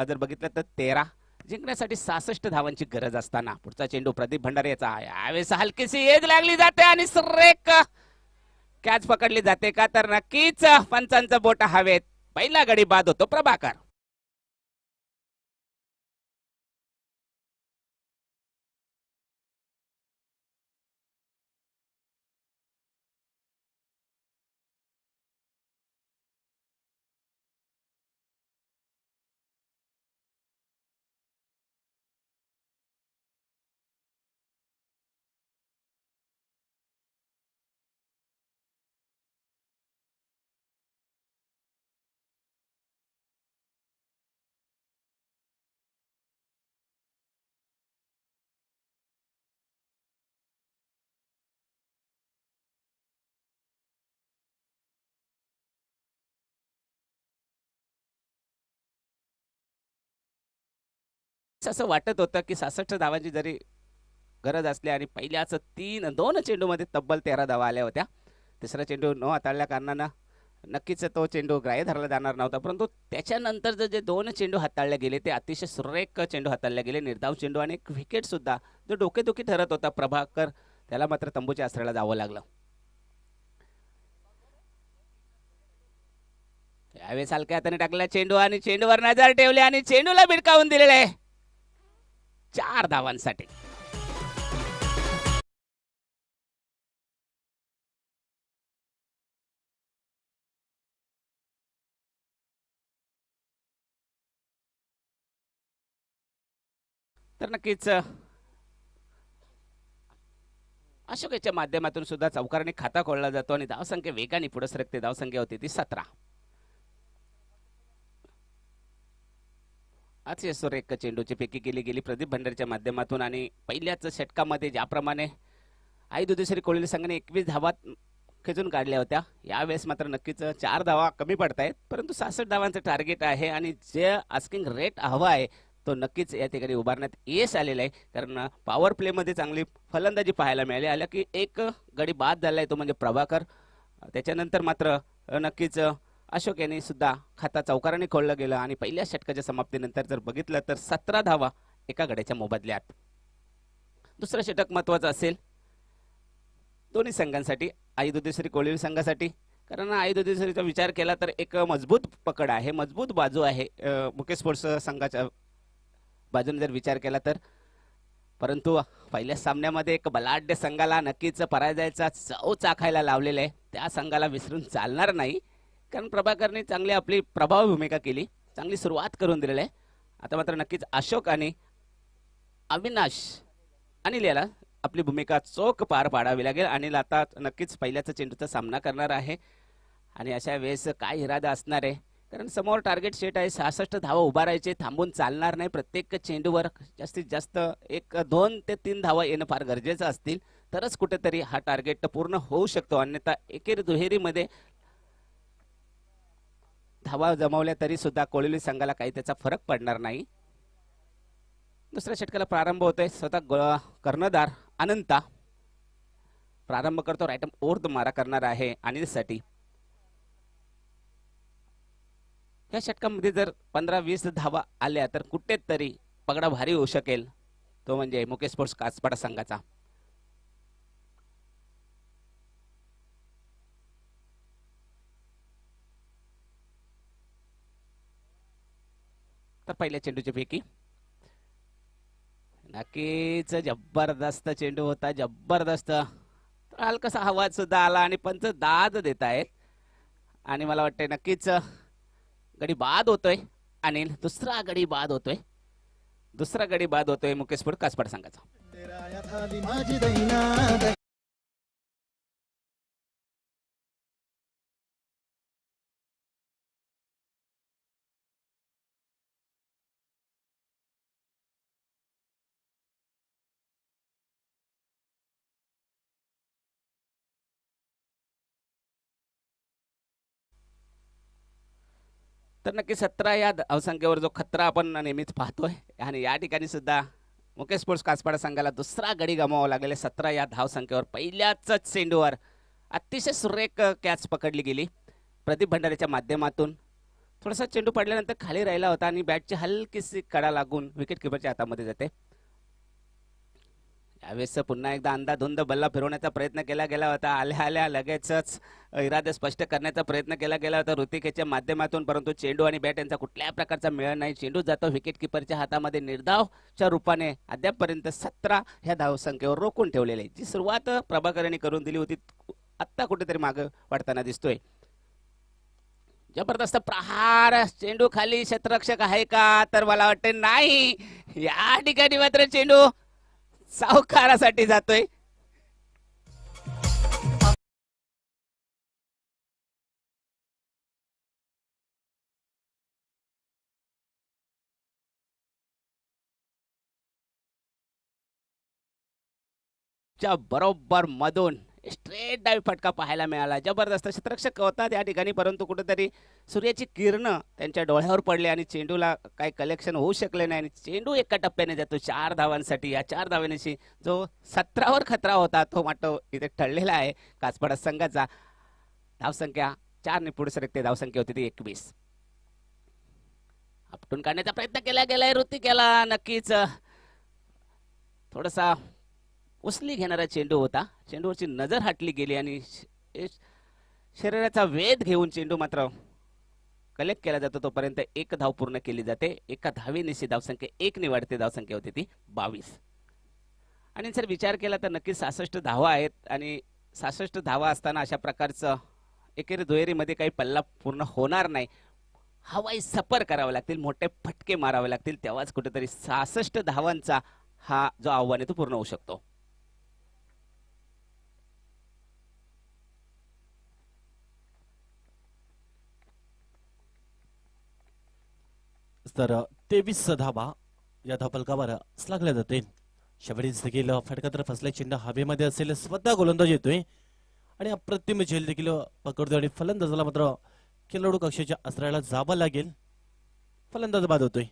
जर बघितलं तर 13 जिंकण्यासाठी 66 धावांची गरज असताना पुढचा चेंडू प्रदीप भंडारी याचा. यावेळेस हलकीशी एज लागली जाते आणि सुरेख कॅच पकडली जाते का तर नक्कीच पंचांचं बोट हवेत. पहिला गडी बाद होतो प्रभाकर. असं वाटत होतं की 66 धावांची जरी गरज असली आणि पहिल्याच 2 चेंडूमध्ये तब्बल 13 धावा आल्या होत्या. तिसरा चेंडू न हाताळल्या कारणानं नक्कीच तो चेंडू ग्राह्य धरला जाणार नव्हता. परंतु त्याच्यानंतर जे 2 चेंडू हाताळले गेले ते अतिशय सुरेख चेंडू हाताळले गेले. निर्धाव चेंडू आणि एक विकेट सुद्धा जो डोकेदुखी ठरत होता प्रभाकर त्याला मात्र तंबूच्या आसऱ्याला जावं लागलं. यावेळेस हलक्या हाताने टाकला चेंडू आणि चेंडूवर नजर ठेवली आणि चेंडूला भिडकावून दिलेले आहे 4 धावांसाठी. तर नक्कीच अशोकच्या माध्यमातून सुद्धा चौकाराने खाता खोलला जातो आणि धावसंख्या वेगाने पुढे सरकते. धावसंख्या होती ती 17. अतिशय सुरेख चेंडूची फेकी केली गेली प्रदीप भंडारीच्या माध्यमातून आणि पहिल्याच षटकामध्ये ज्याप्रमाणे आई दुधेश्वरी कोळी संघाने 21 धावा खेचून काढल्या होत्या यावेळेस मात्र नक्कीच 4 धावा कमी पडतायत. परंतु 66 धावांचं टार्गेट आहे आणि जे आस्किंग रेट हवा आहे तो नक्कीच या ठिकाणी उभारण्यात यश आलेलं आहे. कारण पॉवर प्ले मध्ये चांगली फलंदाजी पाहायला मिळाली. आल्या की एक गडी बाद झालाय तो म्हणजे प्रभाकर. त्याच्यानंतर मात्र नक्कीच अशोक यांनी सुद्धा खाता चौकाराने खोललं गेलं आणि पहिल्या षटकाच्या समाप्तीनंतर जर बघितलं तर 17 धावा एका गड्याच्या मोबदल्यात. दुसरं षटक महत्वाचं असेल दोन्ही संघांसाठी. आई दुधेश्वरी कोळी संघासाठी कारण आई दुधेश्वरीचा विचार केला तर एक मजबूत पकड आहे, मजबूत बाजू आहे मुकेश स्पोर्ट्स संघाच्या बाजूने जर विचार केला तर. परंतु पहिल्या सामन्यामध्ये एक बलाढ्य संघाला नक्कीच पराजयाचा चव चाखायला लावलेला आहे. त्या संघाला विसरून चालणार नाही कारण प्रभाकरने चांगली आपली प्रभावी भूमिका केली, चांगली सुरुवात करून दिलेली आहे आता मात्र नक्कीच अशोक आणि अविनाश अनिल याला आपली भूमिका चोख पार पाडावी लागेल. अनिल आता नक्कीच पहिल्याच चेंडूचा सामना करणार आहे आणि अशा वेळेस काय इरादा असणार आहे, कारण समोर टार्गेट सेट आहे. 66 धावा उभारायचे, थांबून चालणार नाही. प्रत्येक चेंडूवर जास्तीत जास्त 2 ते 3 धावा येणं फार गरजेचं असतील, तरच कुठेतरी हा टार्गेट पूर्ण होऊ शकतो. अन्यथा एकेरी दुहेरीमध्ये धावा जमवल्या तरी सुद्धा कोळिवली संघाला काही त्याचा फरक पडणार नाही. दुसऱ्या षटकाला प्रारंभ होतोय. स्वतः कर्णधार अनंता प्रारंभ करतो. राईट ओव्हर मारा करणार आहे अनिलसाठी. या षटकामध्ये जर 15-20 धावा आल्या तर कुठेतरी पगडा भारी होऊ शकेल, तो म्हणजे मुकेश स्पोर्ट्स कासपाडा संघाचा. तर पहिल्या चेंडूची पैकी नक्कीच जबरदस्त चेंडू होता, जबरदस्त. हलकासा आवाज सुद्धा आला आणि पंच दाद देत आहेत आणि मला वाटतंय नक्कीच गडी बाद होतोय. अनिल दुसरा गडी बाद होतोय, दुसरा गडी बाद होतोय मुकेश स्पोर्ट्स कासपाडा संघाचा. तर नक्की 17 या धावसंख्येवर जो खतरा आपण नेहमीच पाहतोय आणि या ठिकाणी सुद्धा मुकेश स्पोर्ट्स कासपाडा संघाला दुसरा गडी गमावा लागलेला. 17 या धावसंख्येवर पहिल्याच चेंडूवर अतिशय सुरेख कॅच पकडली गेली प्रदीप भंडारीच्या माध्यमातून. थोडासा चेंडू पडल्यानंतर खाली राहिला होता आणि बॅटची हलकीशी कडा लागून विकेट किपरच्या हातामध्ये जाते. यावेळेस पुन्हा एकदा अंधाधुंद बल्ला फिरवण्याचा प्रयत्न केला गेला होता. आल्या आल्या लगेचच इरादे स्पष्ट करण्याचा प्रयत्न केला गेला होता ऋतिकेच्या माध्यमातून, परंतु चेंडू आणि बॅट यांचा कुठल्याही प्रकारचा मेळ नाही. चेंडू जातो विकेट किपरच्या हातामध्ये. निर्धावच्या रूपाने अद्यापपर्यंत 17 ह्या धावसंख्येवर रोखून ठेवलेले. जी सुरुवात प्रभाकरने करून दिली होती, आत्ता कुठेतरी मागे पडताना दिसतोय. जबरदस्त प्रहार, चेंडू खाली, क्षेत्ररक्षक आहे का, तर मला वाटतं नाही. या ठिकाणी मात्र चेंडू सावकारासाठी जातोय. च्या बरोबर मधून स्ट्रेट डावी फटका पाहायला मिळाला. जबरदस्त क्षेत्ररक्षक होता त्या ठिकाणी, परंतु कुठेतरी सूर्याची किरण त्यांच्या डोळ्यावर पडले आणि चेंडूला काही कलेक्शन होऊ शकले नाही आणि चेंडू एका टप्प्याने जातो 4 धावांसाठी. या 4 धावांशी जो 17 वर खतरा होता तो मात्र इथे टळलेला आहे. कासपाडा संघाचा धावसंख्या 4 ने पुढे सरकते. धावसंख्या होती ती 21. आपटून काढण्याचा प्रयत्न केला गेलाय ऋतिकेला. नक्कीच थोडासा उसली घेणारा चेंडू होता. चेंडूवरची नजर हटली गेली आणि शरीराचा वेध घेऊन चेंडू मात्र कलेक्ट केला जातो. तोपर्यंत 1 धाव पूर्ण केली जाते. एका धावेनिशी धावसंख्या 1 ने वाढते. धावसंख्या होती ती 22. आणि जर विचार केला तर नक्की 66 धावा आहेत आणि 66 धावा असताना अशा प्रकारचं एकेरी दुहेरीमध्ये काही पल्ला पूर्ण होणार नाही. हवाई सफर करावे लागतील, मोठे फटके मारावे लागतील, तेव्हाच कुठेतरी 66 धावांचा हा जो आव्हान आहे तो पूर्ण होऊ शकतो. तर 23 धावा या धावफलकावर लागल्या जाते. शेवटीच देखील फटका तर फसल्या, चिन्ह हवेमध्ये असेल. स्वतः गोलंदाज येतोय आणि अप्रतिम झेल देखील पकडतोय आणि फलंदाजाला मात्र खेळाडू कक्षाच्या आश्रयाला जावं लागेल. फलंदाज बाद होतोय.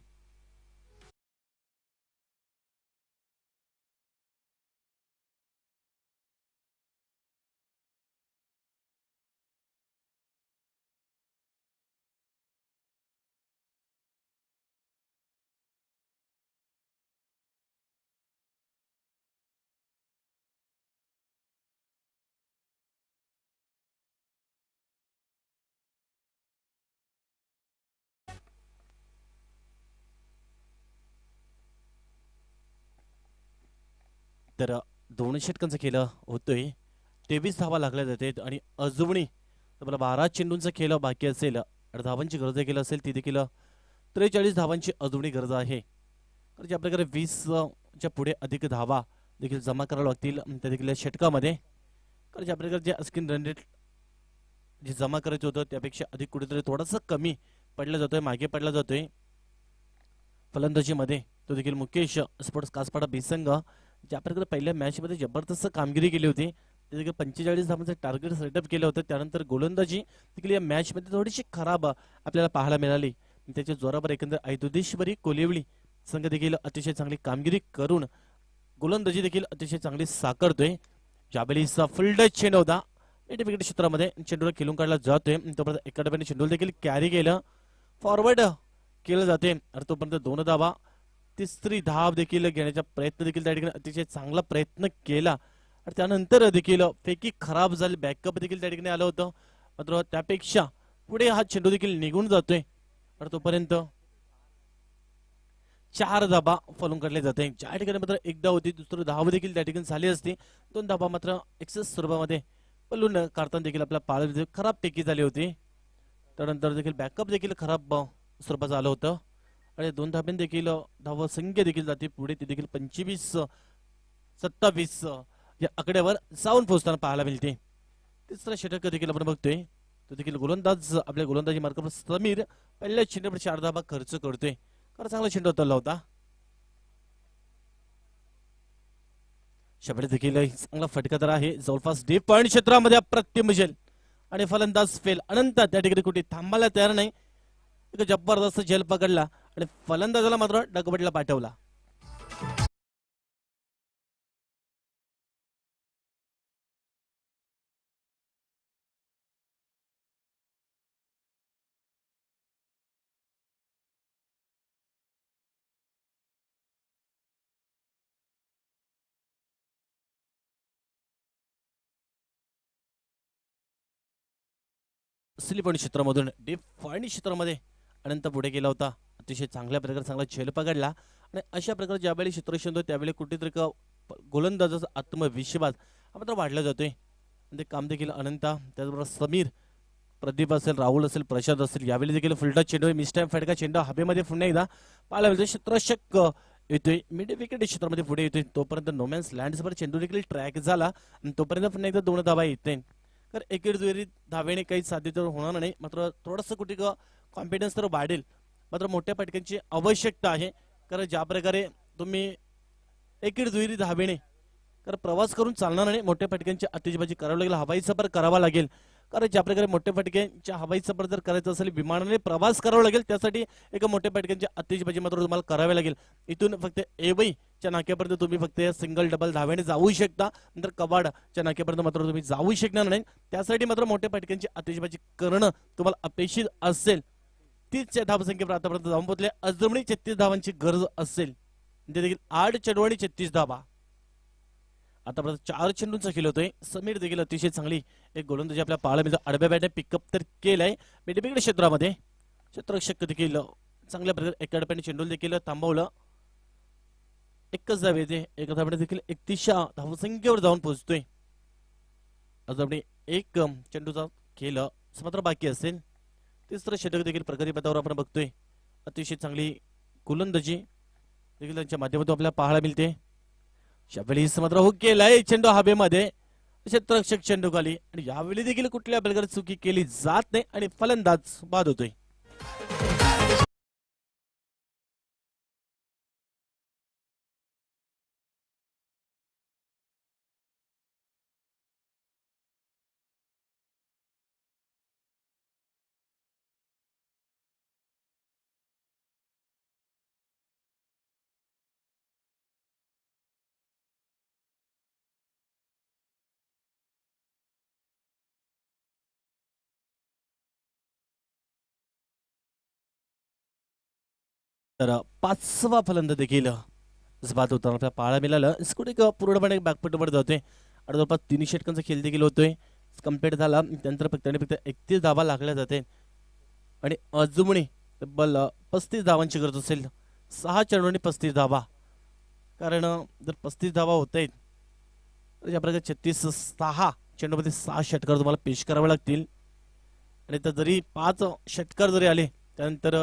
तर 2 षटकांचा खेळ होतोय. 23 धावा लागल्या जाते आणि अजूनही तुम्हाला 12 चेंडूंचा खेळ बाकी असेल. 8 धावांची गरज देखील असेल, ती देखील 43 धावांची अजूनही गरज आहे. तर ज्या प्रकारे 20 च्या पुढे अधिक धावा देखील जमा कराव्या लागतील त्या देखील या षटकामध्ये. तर ज्या प्रकारे जे स्क्रीन रन रेट जे जमा करायचं होतं त्यापेक्षा अधिक कुठेतरी थोडासा कमी पडला जातोय, मागे पडला जातोय फलंदाजीमध्ये. तो देखील मुकेश स्पोर्ट्स कासपाडा बिसंग ज्या प्रकारे पहिल्या मॅचमध्ये जबरदस्त कामगिरी केली होती, ते देखील 45 धावांचं टार्गेट सेटअप केलं होतं. त्यानंतर गोलंदाजी देखील या मॅचमध्ये थोडीशी खराब आपल्याला पाहायला मिळाली. त्याच्या जोरावर एकंदर ऐतुदेश्वरी कोलिवली संघ देखील अतिशय चांगली कामगिरी करून गोलंदाजी देखील अतिशय चांगली साकारतोय. ज्यावेळीचा फुल टच चेंडू होता मिड विकेट क्षेत्रामध्ये, चेंडूला खेळून काढला जातोय. तोपर्यंत एका टप्प्याने चेंडू देखील कॅरी केलं, फॉरवर्ड केलं जाते. आणि तोपर्यंत 2 धावा, तिसरी धाव देखील घेण्याचा प्रयत्न देखील त्या ठिकाणी अतिशय चांगला प्रयत्न केला. आणि त्यानंतर देखील फेकी खराब झाली, बॅकअप देखील त्या ठिकाणी आलं होतं. मात्र त्यापेक्षा पुढे हा चेंडू देखील निघून जातोय. आणि तोपर्यंत 4 धाबा फॉलोन काढले जाते. ज्या ठिकाणी मात्र एकदा होती, दुसरं धाव देखील त्या ठिकाणी झाली असती. 2 धाबा मात्र एक्सेस स्वरूपामध्ये पलून काढताना देखील आपल्या पाळ खराब टेकी झाली होती. त्यानंतर देखील बॅकअप देखील खराब स्वरूपाचं आलं होतं. आणि 2 धाब्यां देखील धाव संख्या देखील जाते पुढे, ती देखील 25-27 या आकड्यावर जाऊन पोहोचताना पाहायला मिळते. तिसरा षटक देखील आपण बघतोय, तो देखील गोलंदाज आपल्या गोलंदाजी मार्गावर समीर पहिल्या चेंडूवर 4 धाबा खर्च करतोय. कारण चांगला चेंडू उतरला होता. शबडे देखील चांगला फटका तर आहे, जवळपास डीप पॉइंट क्षेत्रामध्ये अप्रतिम झेल आणि फलंदाज फेल. अनंत त्या ठिकाणी कुठे थांबायला तयार नाही, एक जबरदस्त झेल पकडला आणि फलंदाजाला मात्र डगबडला पाठवला. स्लिप क्षेत्रामधून डीप पॉइंट क्षेत्रामध्ये अनंत पुढे गेला होता. अतिशय चांगल्या प्रकारे चांगला झेल पकडला. आणि अशा प्रकारे ज्यावेळी क्षेत्र शोधतो त्यावेळी कुठेतरी गोलंदाजाचा आत्मविश्वास हा मात्र वाढला जातोय. ते काम देखील अनंत, त्याचबरोबर समीर, प्रदीप असेल, राहुल असेल, प्रशांत असेल, यावेळी देखील फुलटा चेंडू, मिस टाइम फटका चेंडू हवेमध्ये पुन्हा एकदा पाहायला मिळतोय. क्षेत्ररक्षक येतोय, मिड विकेट क्षेत्रामध्ये पुढे येतोय. तोपर्यंत नोमॅन्स लँड्सवर चेंडू देखील ट्रॅक झाला आणि तोपर्यंत पुन्हा एकदा 2 धावा येते. तर एकेरी दुहेरी धावेने काही साध्य तर होणार नाही, मात्र थोडंसं कुठे कॉन्फिडन्स तर वाढेल. मात्र मोठ्या फटक्यांची आवश्यकता आहे. कारण ज्या प्रकारे तुम्ही एकेरी दुहेरी धावेने कारण प्रवास करून चालणार नाही, मोठ्या फटक्यांची आतिषबाजी करावी लागेल, हवाई सफर करावा लागेल. कारण ज्या प्रकारे मोठ्या फटक्यांच्या हवाई सफर जर करायचं असेल, विमानाने प्रवास करावा लागेल, त्यासाठी एका मोठ्या फटक्यांची आतिषबाजी मात्र तुम्हाला करावी लागेल. इथून फक्त एवईच्या नाक्यापर्यंत तुम्ही फक्त सिंगल डबल धावेने जाऊ शकता, नंतर कवाडच्या नाक्यापर्यंत मात्र तुम्ही जाऊ शकणार नाही. त्यासाठी मात्र मोठ्या फटक्यांची आतिषबाजी करणं तुम्हाला अपेक्षित असेल. 30 धावसंख्येवर आतापर्यंत जाऊन पोहोचले. अजूनही 36 धावांची गरज असेल, ते देखील 8 चेंडू आणि 36 धावा. आतापर्यंत 4 चेंडूंचा खेळ होतोय. समीर देखील अतिशय चांगली एक गोलंदाजी आपल्या पाळामध्ये आडव्या बॅटने पिकअप तर केलाय. मिडविकेट क्षेत्रामध्ये क्षेत्ररक्षक देखील चांगल्या प्रकारे एका टप्प्याने चेंडू देखील थांबवलं. एकच धाव येते, एका धावेने देखील 31 धावसंख्येवर जाऊन पोहोचतोय. अजून एक चेंडूचा खेळ मात्र बाकी असेल. तिसरं षटक देखील प्रगती पथावर आपण बघतोय. अतिशय चांगली गोलंदाजी देखील त्यांच्या माध्यमातून आपल्याला पाहायला मिळते. यावेळी मात्र हुक केलाय चेंडू हवेमध्ये, क्षेत्ररक्षक चेंडू खाली. आणि यावेळी देखील कुठल्या प्रकारे चुकी केली जात नाही आणि फलंदाज बाद होतोय. तर 5वा फलंदाज देखील बाद होताना आपल्याला पाहायला मिळालं. स्कुट पूर्णपणे बॅकफुटवर जातोय आणि जवळपास 3 षटकांचा खेळ देखील होतोय. कम्प्लीट झाला त्यानंतर फक्त 31 धावा लागल्या जाते. आणि अजूनही तब्बल 35 धावांची गरज असेल. 6 चेंडू आणि 35 धावा. कारण जर 35 धावा होत आहेत तर या प्रकारे 36-6 चेंडूमध्ये 6 षटकार तुम्हाला पेश करावे लागतील. आणि तर जरी 5 षटकार जरी आले त्यानंतर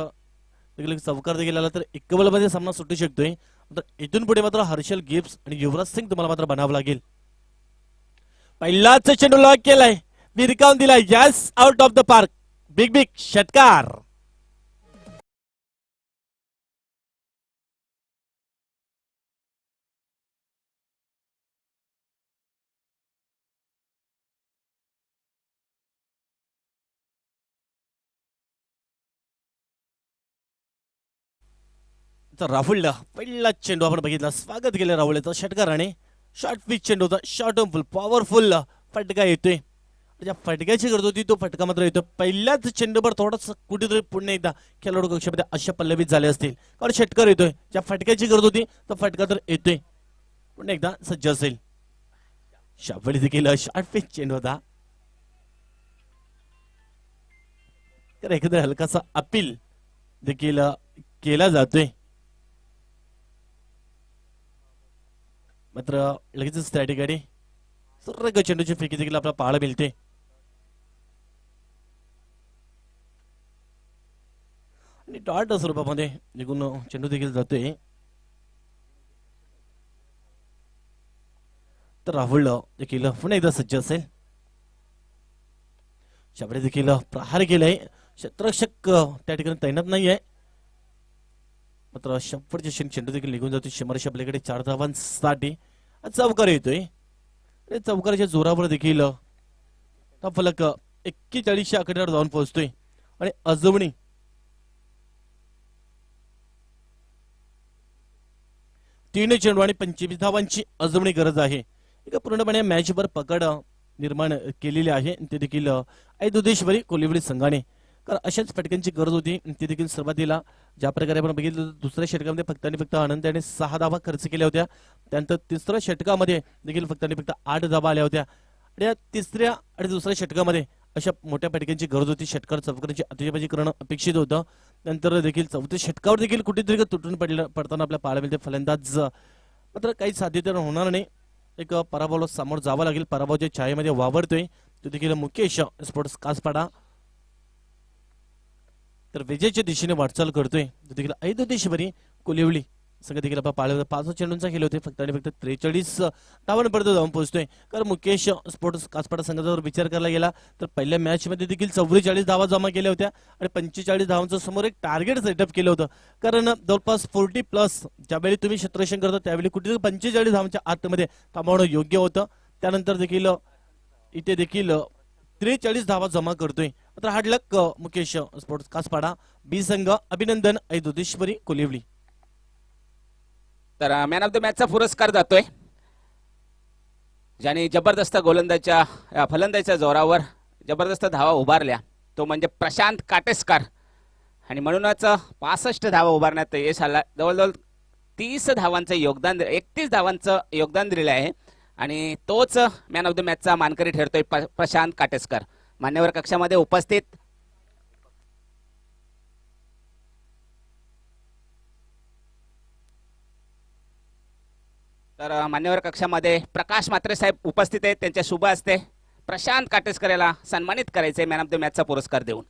देखील एक चौकार देखील आला तर एकबलमध्ये सामना सुटू शकतोय. तर इथून पुढे मात्र हर्षल गिब्स आणि युवराज सिंग तुम्हाला मात्र बनावं लागेल. पहिलाच चेंडू लॉक केलाय, विरकावून दिलाय, yes out of the park. Big big षटकार. तर राहुलला पहिला चेंडू आपण बघितला, स्वागत केलं राहुलचं षटकाराने. शॉर्ट पिच चेंडू होता, शॉर्ट फुल पॉवरफुल फटका येतोय. ज्या फटक्याची गरज होती तो फटका मात्र येतो. पहिल्याच चेंडूवर थोडंसं कुठेतरी पुन्हा एकदा खेळाडू कक्षामध्ये अशा पल्लवीत झाले असतील, कारण षटकार येतोय. ज्या फटक्याची गरज होती तो फटका तर येतोय, पुन्हा एकदा सज्ज असेल. शाबडी देखील शॉर्ट पिच चेंडू होता, तर एखादा हलकासा अपील देखील केला जातोय. मात्र लगेचच त्या ठिकाणी सर्व चेंडूची फेकी देखील आपल्याला पाहायला मिळते. आणि डॉट स्वरूपामध्ये निघून चेंडू देखील जातोय. तर राहुल देखील पुन्हा एकदा सज्ज असेल. शाबडे देखील प्रहार केलाय, क्षेत्ररक्षक त्या ठिकाणी तैनात नाहीये. मात्र शेवटचे चेंडू देखील निघून जातो शंभरच्या आपल्याकडे 4 धावांसाठी. चौकार येतोय, चौकाराच्या जोरावर देखील हा फलक 41च्या आकड्यावर जाऊन पोहोचतोय. आणि अजूनही तीन चेंडू आणि 25 धावांची अजूनही गरज आहे. एका पूर्णपणे मॅचवर पकड निर्माण केलेली आहे, ते देखील ऐदुदेश्वरी कोलिवली संघाने. कारण अशाच फटक्यांची गरज होती. ती देखील सुरुवातीला ज्या प्रकारे आपण बघितलं, दुसऱ्या षटकामध्ये फक्त आणि फक्त आनंद याने 6 धावा खर्च केल्या होत्या. त्यानंतर तिसऱ्या षटकामध्ये देखील फक्त आणि फक्त 8 धावा आल्या होत्या. आणि या तिसऱ्या आणि दुसऱ्या षटकामध्ये अशा मोठ्या फटक्यांची गरज होती. षटकार चौकाराची अतिशबाजी करणं अपेक्षित होतं. नंतर देखील चौथ्या षटकावर देखील कुठेतरी तुटून पडताना आपल्या पाहायला मिळते फलंदाज. मात्र काही साध्यता होणार नाही, एक पराभवाला सामोरं जावं लागेल. पराभवाच्या छायेमध्ये वावरतोय तो देखील मुकेश स्पोर्ट्स कासपाडा. तर विजयाच्या दिशेने वाटचाल करतोय देखील ऐदुदेश्वरी कोलिवली संघ देखील आपण पाहिलं. 5 चेंडूंचा खेळ होते, फक्त आणि फक्त 43 धावांपर्यंत जाऊन पोहोचतोय. कारण मुकेश स्पोर्ट्स कासपाडा संघाचा जर विचार करायला गेला तर पहिल्या मॅच मध्ये देखील 44 धावा जमा केल्या होत्या आणि 45 धावांचं समोर एक टार्गेट सेटअप केलं होतं. कारण जवळपास 40+ ज्यावेळी तुम्ही क्षेत्ररक्षण करता त्यावेळी कुठेतरी 45 धावांच्या आतमध्ये थांबवणं योग्य होतं. त्यानंतर देखील इथे देखील 43 धावा जमा करतोय. मात्र हार्ड लक मुकेश स्पोर्ट्स कासपाडा बी संघ. अभिनंदन ऐदुदेश्वरी कोलिवली. तर मॅन ऑफ द मॅचचा पुरस्कार जातोय ज्याने जबरदस्त गोलंदाजच्या फलंदाजच्या जोरावर जबरदस्त धावा उभारल्या, तो म्हणजे प्रशांत काटेस्कर. आणि म्हणूनच 65 धावा उभारण्यात यश आला. जवळजवळ 30 धावांचं योगदान, 31 धावांचं योगदान दिलेलं आहे. आणि तोच मॅन ऑफ द मॅचचा मानकरी ठरतोय प्रशांत काटेस्कर. मान्यवर कक्षामध्ये उपस्थित तर मान्यवर कक्षामध्ये प्रकाश म्हात्रे साहेब उपस्थित आहेत. त्यांच्या शुभ हस्ते प्रशांत काटेस्कर याला सन्मानित करायचे मॅन ऑफ द मॅचचा पुरस्कार देऊन.